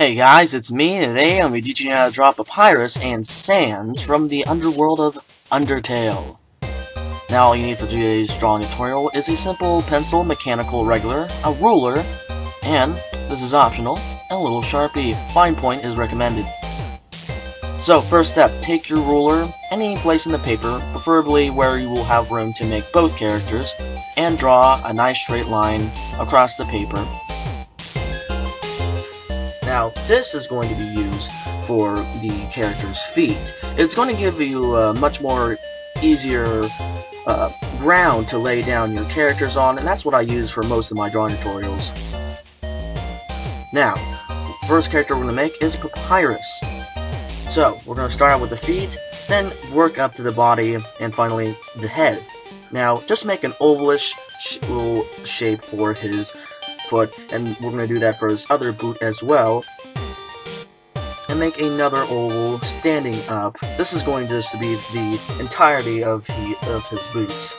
Hey guys, it's me, and today I'm going to be teaching you how to draw Papyrus and sands from the underworld of Undertale. Now all you need for today's drawing tutorial is a simple pencil, mechanical regular, a ruler, and, this is optional, a little Sharpie. Fine point is recommended. So, first step, take your ruler, any place in the paper, preferably where you will have room to make both characters, and draw a nice straight line across the paper. Now, this is going to be used for the character's feet. It's going to give you a much more easier ground to lay down your characters on, and that's what I use for most of my drawing tutorials. Now, the first character we're going to make is Papyrus. So, we're going to start out with the feet, then work up to the body, and finally the head. Now, just make an ovalish little shape for his foot, and we're going to do that for his other boot as well. And make another oval standing up. This is going just to be the entirety of his boots.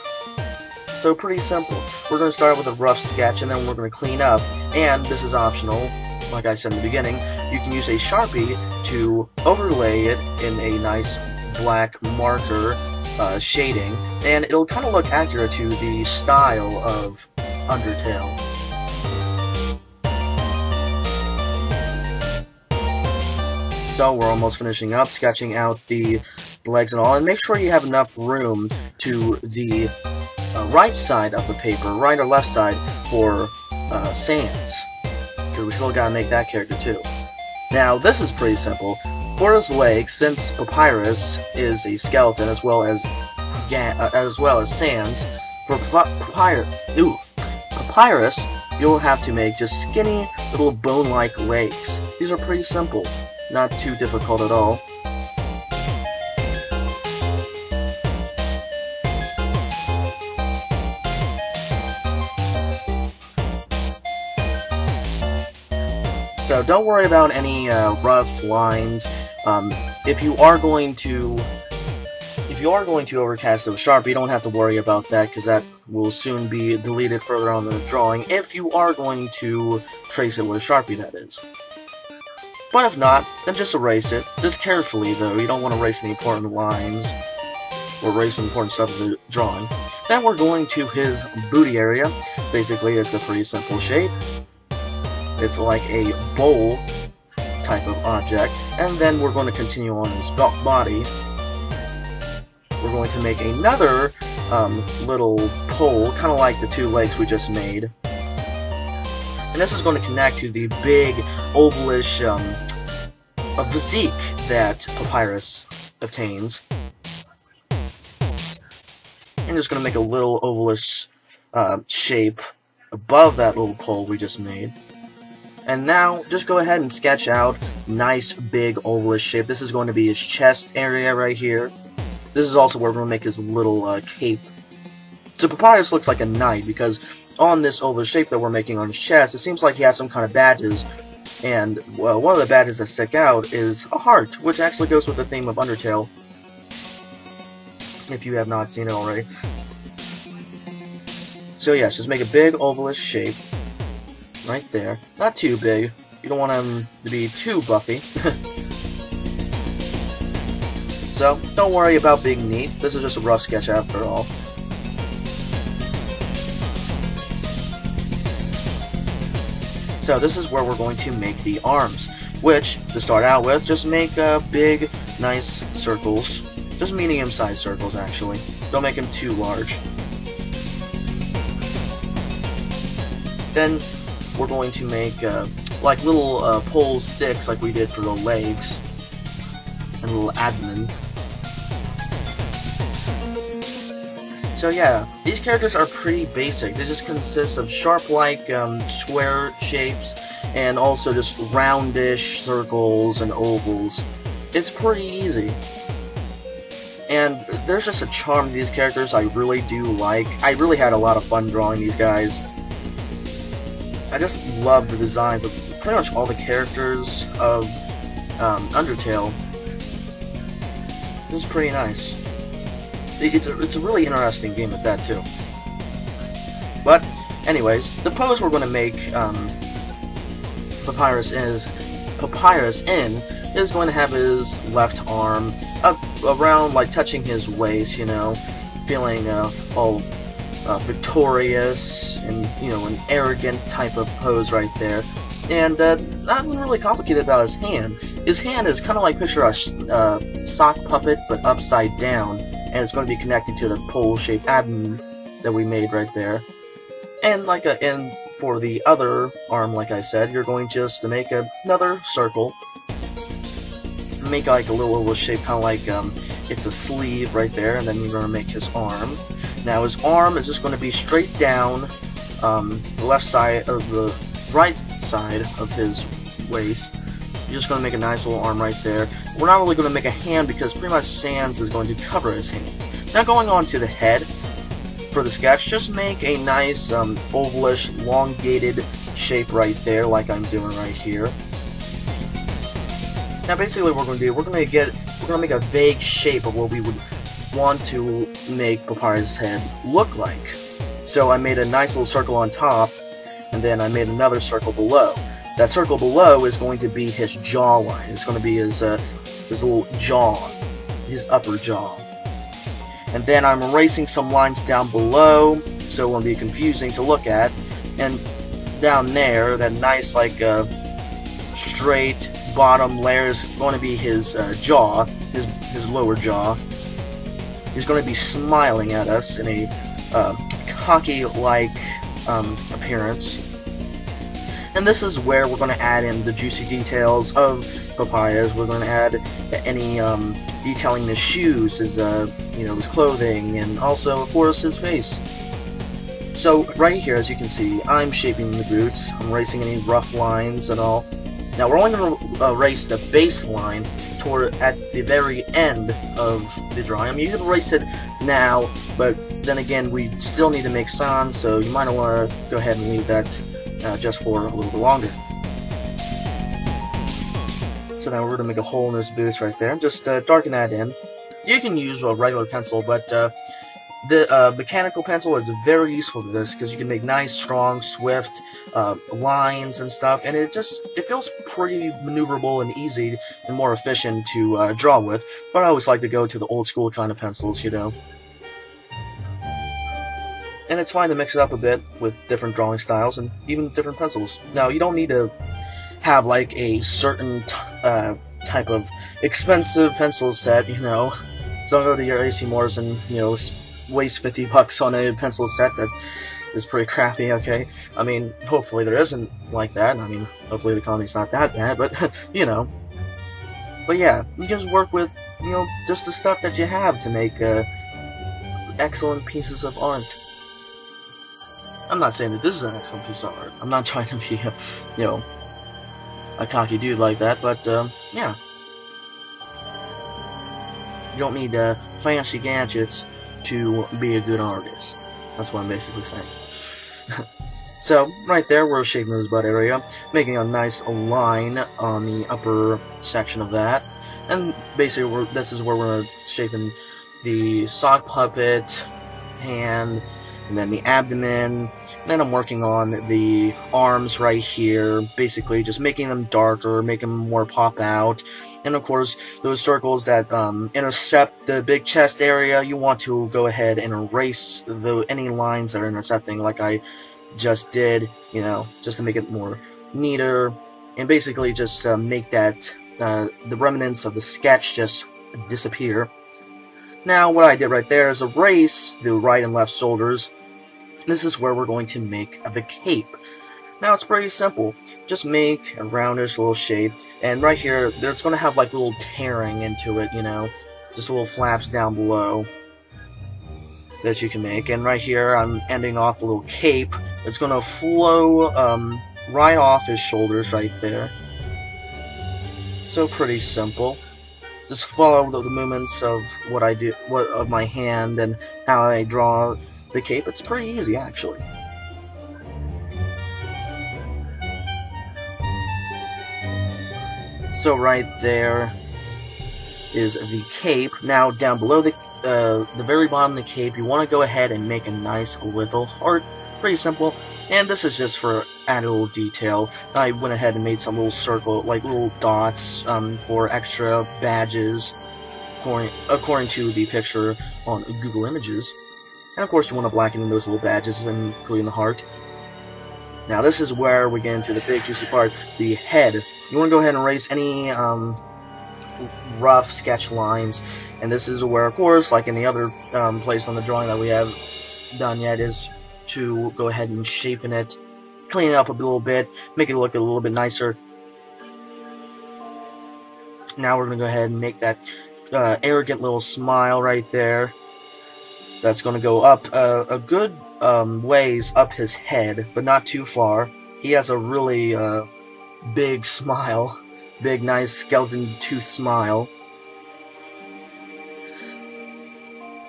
So pretty simple. We're going to start with a rough sketch, and then we're going to clean up. And this is optional. Like I said in the beginning, you can use a Sharpie to overlay it in a nice black marker shading, and it'll kind of look accurate to the style of Undertale. So we're almost finishing up, sketching out the legs and all, and make sure you have enough room to the right side of the paper, right or left side, for sands. Because we still gotta make that character too. Now, this is pretty simple. For his legs, since Papyrus is a skeleton as well as sands, for Papyrus, you'll have to make just skinny little bone-like legs. These are pretty simple. Not too difficult at all. So don't worry about any rough lines. If you are going to overcast it with Sharpie, you don't have to worry about that, because that will soon be deleted further on in the drawing. If you are going to trace it with a Sharpie, that is. But if not, then just erase it. Just carefully, though. You don't want to erase any important lines or erase important stuff in the drawing. Then we're going to his booty area. Basically, it's a pretty simple shape. It's like a bowl type of object. And then we're going to continue on his body. We're going to make another little pole, kind of like the two legs we just made. And this is going to connect to the big, ovalish physique that Papyrus attains. I'm just going to make a little ovalish shape above that little pole we just made. And now, just go ahead and sketch out nice, big, ovalish shape. This is going to be his chest area right here. This is also where we're going to make his little cape. So Papyrus looks like a knight, because on this oval shape that we're making on his chest, it seems like he has some kind of badges, and, well, one of the badges that stick out is a heart, which actually goes with the theme of Undertale, if you have not seen it already. So yes, just make a big ovalish shape, right there. Not too big, you don't want him to be too buffy. So, don't worry about being neat, this is just a rough sketch after all. So this is where we're going to make the arms, which, to start out with, just make big, nice circles. Just medium-sized circles, actually. Don't make them too large. Then, we're going to make, like little pole sticks like we did for the legs. And a little admin. So yeah, these characters are pretty basic. They just consist of sharp-like square shapes, and also just roundish circles and ovals. It's pretty easy. And there's just a charm to these characters I really do like. I really had a lot of fun drawing these guys. I just love the designs of pretty much all the characters of Undertale. This is pretty nice. It's a really interesting game at that, too. But, anyways, the pose we're going to make Papyrus is Papyrus in is going to have his left arm up around, like touching his waist, you know, feeling all victorious and, you know, an arrogant type of pose right there. And nothing really complicated about his hand. His hand is kind of like picture a sock puppet, but upside down, and it's going to be connected to the pole-shaped abdomen that we made right there. And for the other arm, like I said, you're going just to make another circle. Make like a little oval shape, kind of like it's a sleeve right there, and then you're going to make his arm. Now his arm is just going to be straight down the left side of the right side of his waist. You're just going to make a nice little arm right there. We're not really going to make a hand because pretty much Sans is going to cover his hand. Now going on to the head for the sketch, just make a nice ovalish, elongated shape right there, like I'm doing right here. Now basically what we're going to do, we're going to make a vague shape of what we would want to make Papyrus' head look like. So I made a nice little circle on top, and then I made another circle below. That circle below is going to be his jawline. It's going to be his little jaw, his upper jaw. And then I'm erasing some lines down below, so it won't be confusing to look at. And down there, that nice like straight bottom layer is going to be his jaw, his lower jaw. He's going to be smiling at us in a cocky-like appearance. And this is where we're going to add in the juicy details of Papyrus. We're going to add any detailing his shoes, his his clothing, and also, of course, his face. So right here, as you can see, I'm shaping the boots. I'm erasing any rough lines and all. Now we're only going to erase the baseline at the very end of the drawing. I mean, you can erase it now, but then again, we still need to make sans, so you might want to go ahead and leave that just for a little bit longer. So now we're going to make a hole in his boots right there. Just darken that in. You can use a regular pencil, but the mechanical pencil is very useful for this because you can make nice, strong, swift lines and stuff, and it feels pretty maneuverable and easy and more efficient to draw with. But I always like to go to the old school kind of pencils, you know. And it's fine to mix it up a bit with different drawing styles and even different pencils. Now, you don't need to have like a certain type of expensive pencil set, you know. So don't go to your AC Moores and, you know, waste $50 on a pencil set that is pretty crappy, okay? I mean, hopefully there isn't like that. I mean, hopefully the economy's not that bad, but, you know. But yeah, you can just work with, you know, just the stuff that you have to make excellent pieces of art. I'm not saying that this is an excellent piece of art. I'm not trying to be, you know, a cocky dude like that, but, yeah. You don't need fancy gadgets to be a good artist. That's what I'm basically saying. So, right there, we're shaping his butt area, making a nice line on the upper section of that. And basically, this is where we're shaping the sock puppet, hand, and then the abdomen. And then I'm working on the arms right here, basically just making them darker, making them more pop out. And of course, those circles that intercept the big chest area, you want to go ahead and erase any lines that are intercepting, like I just did, you know, just to make it more neater, and basically just make that the remnants of the sketch just disappear. Now, what I did right there is erase the right and left shoulders. This is where we're going to make the cape. Now, it's pretty simple. Just make a roundish little shape, and right here, there's going to have like a little tearing into it, you know, just little flaps down below that you can make. And right here, I'm ending off the little cape. It's going to flow right off his shoulders right there. So pretty simple. Just follow the movements of what I do, of my hand, and how I draw the cape. It's pretty easy, actually. So right there is the cape. Now down below the very bottom of the cape, you want to go ahead and make a nice little heart. Pretty simple. And this is just for added a little detail. I went ahead and made some little circle, like little dots, for extra badges, according to the picture on Google Images. And of course you want to blacken in those little badges, including the heart. Now this is where we get into the big juicy part, the head. You want to go ahead and erase any rough sketch lines, and this is where, of course, like any other place on the drawing that we have done yet, is to go ahead and shapen it, clean it up a little bit, make it look a little bit nicer. Now we're going to go ahead and make that arrogant little smile right there. That's going to go up a good ways up his head, but not too far. He has a really big smile. Big, nice skeleton tooth smile.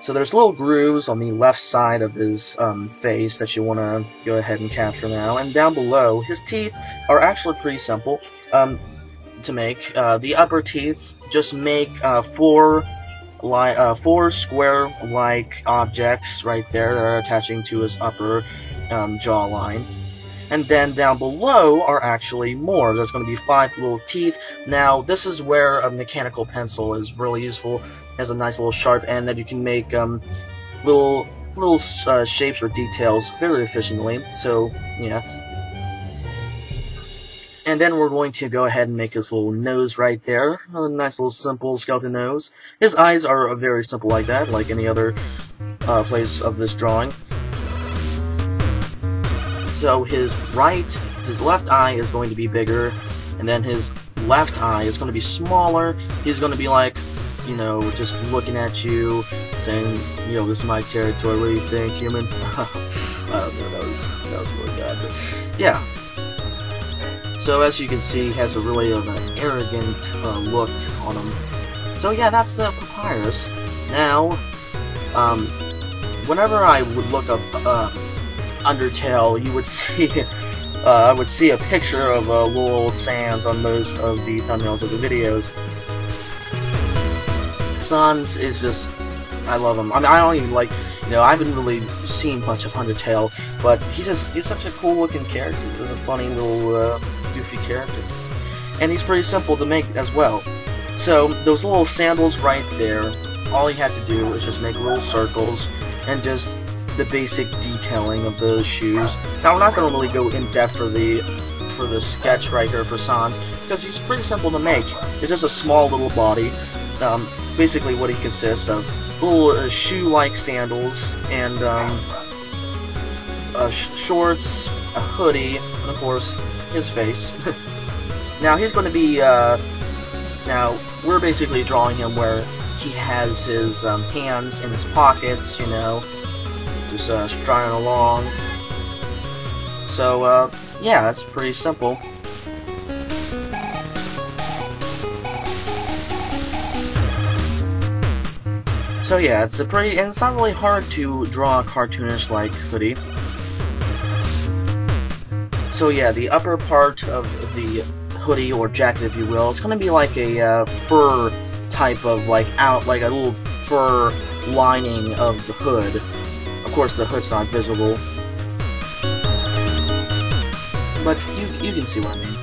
So there's little grooves on the left side of his face that you want to go ahead and capture now. And down below, his teeth are actually pretty simple to make. The upper teeth, just make four square-like objects right there that are attaching to his upper jawline. And then down below are actually more. There's going to be 5 little teeth. Now, this is where a mechanical pencil is really useful. It has a nice little sharp end that you can make little shapes or details very efficiently. So, yeah. And then we're going to go ahead and make his little nose right there. A nice little simple skeleton nose. His eyes are very simple like that, like any other place of this drawing. So his left eye is going to be bigger, and then his left eye is going to be smaller. He's going to be like, you know, just looking at you, saying, you know, this is my territory, what do you think, human? I don't know, that was really bad, but yeah. So as you can see, he has a really an arrogant look on him. So yeah, that's Papyrus. Now, whenever I would look up Undertale, you would see I would see a picture of Lowell Sans on most of the thumbnails of the videos. Sans is just, I love him. I mean, I don't even like, you know, I haven't really seen much of Undertale, but he's such a cool looking character. He's a funny little goofy character, and he's pretty simple to make as well. So those little sandals right there, all you have to do is just make little circles and just the basic detailing of those shoes. Now we're not going to really go in depth for the sketch right here for Sans, because he's pretty simple to make. It's just a small little body. Basically what he consists of: little shoe-like sandals and shorts, a hoodie, and of course his face. Now he's going to be now we're basically drawing him where he has his hands in his pockets, you know, just striding along. So yeah, that's pretty simple. So yeah, and it's not really hard to draw a cartoonish like hoodie. So yeah, the upper part of the hoodie or jacket, if you will, it's going to be like a fur type of like a little fur lining of the hood. Of course, the hood's not visible, but you can see what I mean.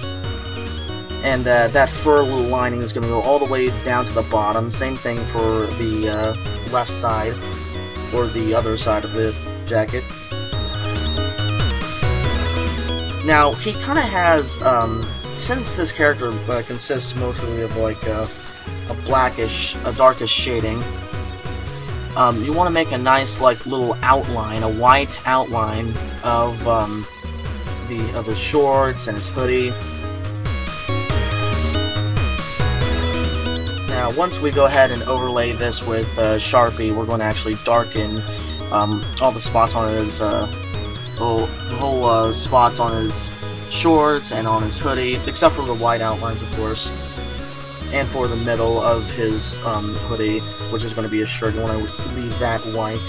And that fur little lining is going to go all the way down to the bottom. Same thing for the left side or the other side of the jacket. Now he kind of has, since this character consists mostly of like a darkish shading. You want to make a nice like little outline, a white outline of the shorts and his hoodie. Now, once we go ahead and overlay this with Sharpie, we're going to actually darken all the spots on his whole spots on his shorts and on his hoodie, except for the white outlines, of course, and for the middle of his hoodie, which is going to be a shirt. You want to leave that white.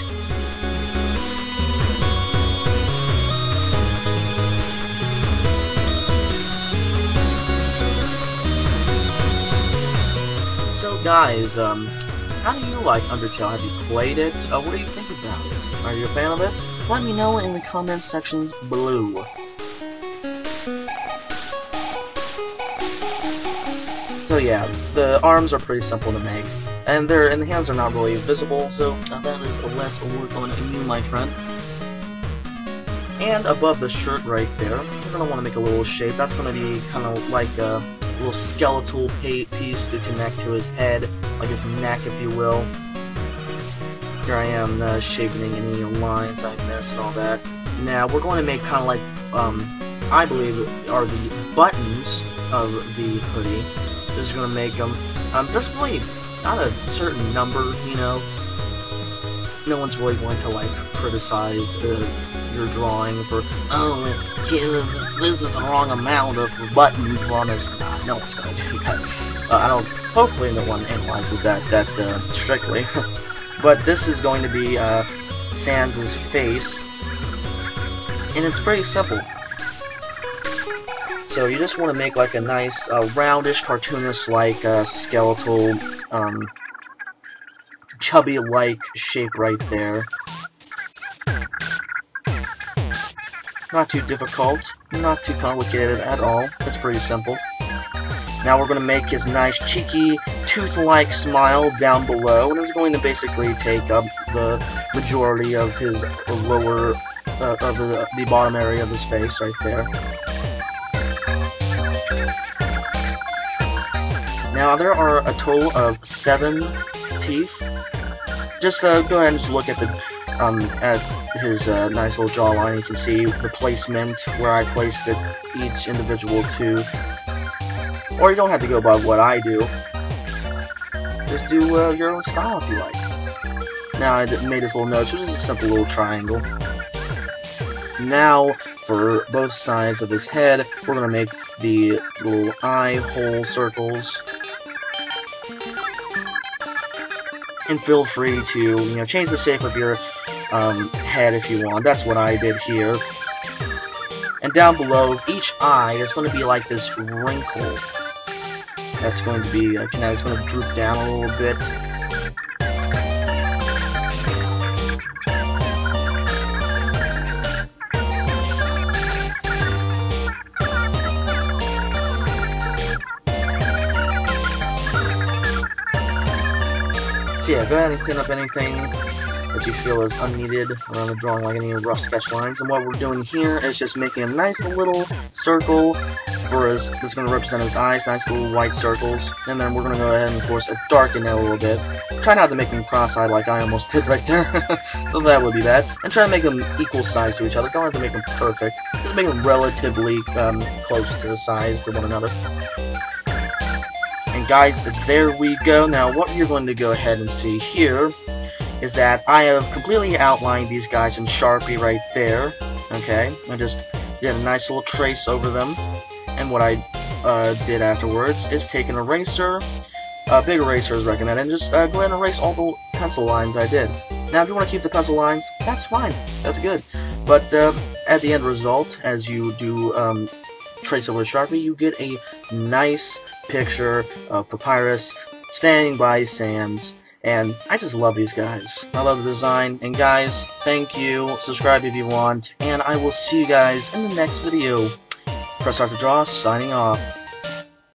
So guys, how do you like Undertale? Have you played it? What do you think about it? Are you a fan of it? Let me know in the comments section below. So yeah, the arms are pretty simple to make, and the hands are not really visible, so that is less work on you, my friend. And above the shirt right there, we're going to want to make a little shape. That's going to be kind of like a little skeletal piece to connect to his head, like his neck, if you will. Here I am shaping any lines I missed and all that. Now, we're going to make kind of like, I believe, are the buttons of the hoodie. Just going to make them. There's really not a certain number, you know. No one's really going to, like, criticize your drawing for, oh, this is the wrong amount of buttons on his. Nah, no one's going to do that. I don't. Hopefully, no one analyzes that strictly. But this is going to be Sans' face, and it's pretty simple. So you just want to make like a nice, roundish, cartoonish-like, skeletal, chubby-like shape right there. Not too difficult, not too complicated at all. It's pretty simple. Now we're going to make his nice, cheeky, tooth-like smile down below, and it's going to basically take up the majority of his lower, of the bottom area of his face right there. Now there are a total of 7 teeth. Just go ahead and just look at his nice little jawline. You can see the placement where I placed each individual tooth. Or you don't have to go by what I do. Just do your own style if you like. Now I made this little nose, which is a simple little triangle. Now, for both sides of his head, we're going to make the little eye hole circles. And feel free to, you know, change the shape of your head if you want. That's what I did here. And down below each eye, there's going to be like this wrinkle. That's going to be, it's going to droop down a little bit. So yeah, go ahead and clean up anything that you feel is unneeded around the drawing, like any rough sketch lines. And what we're doing here is just making a nice little circle for his, that's going to represent his eyes, nice little white circles. And then we're going to go ahead and, of course, darken it a little bit. Try not to make them cross-eyed like I almost did right there. So that would be bad. And try to make them equal size to each other. Don't have to make them perfect. Just make them relatively close to the size to one another. And guys, there we go. Now, what you're going to go ahead and see here is that I have completely outlined these guys in Sharpie right there. Okay, I just did a nice little trace over them. And what I did afterwards is take an eraser, a big eraser is recommended, and just go ahead and erase all the pencil lines I did. Now, if you want to keep the pencil lines, that's fine. That's good. But at the end result, as you do trace over Sharpie, you get a nice picture of Papyrus standing by Sans. And I just love these guys. I love the design. And guys, thank you. Subscribe if you want. And I will see you guys in the next video. Press Start to Draw, signing off.